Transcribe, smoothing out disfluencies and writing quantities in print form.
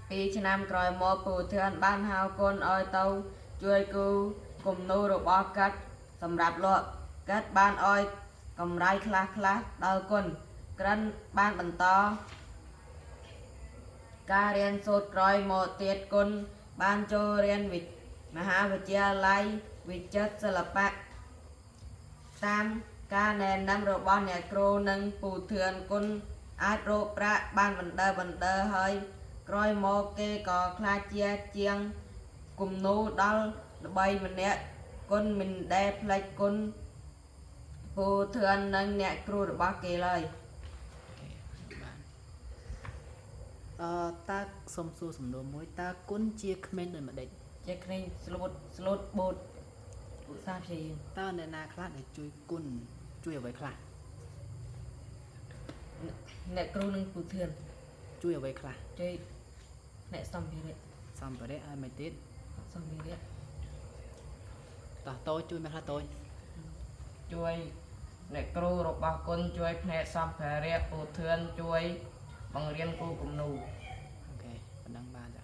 ពីឆ្នាំក្រោយមកពូធឿនបានហៅកូនឲ្យទៅជួយគូគំនូររបស់កាត់សម្រាប់លក់កាត់បានឲ្យកម្រៃខ្លះដល់គុណក្រិនបានបន្តការរៀនសូត្រក្រោយមកទៀតគុណបានចូលរៀនមហាវិទ្យាល័យវិចិត្រសិល្បៈតាមការណែនាំរបស់អ្នកគ្រូនិងពូធឿនគុណអាចរកប្រាក់បានបណ្ដើហើយក្រោយមកគេក៏ខ្លាចជាជាងគំនូរដល់ល្បីម្នាក់គុណមិនដែលផ្លេចគុណពូធឿននិងអ្នកគ្រូរបស់គេឡើយតើសុំសួរសំណួរមួយតើគុណជាក្មេងដូចម្ដេចជាក្មេងស្លូតបូតឧស្សាហ៍ព្យាយាមតើអ្នកណាខ្លះដែលជួយគុណជួយអ្វីខ្លះអ្នកគ្រូនិងពូធឿនជួយអ្វីខ្លះជួយអ្នកសម្ភារៈឲ្យមិនទៀតសម្ភារៈតោះតូចជួយមិនខ្លះតូចជួយអ្នកគ្រូរបស់គុណជួយផ្នែកសម្ភារៈពូធឿនជួយបង្រៀនគូគំនូរអូខេប៉ុណ្ណឹងបានចា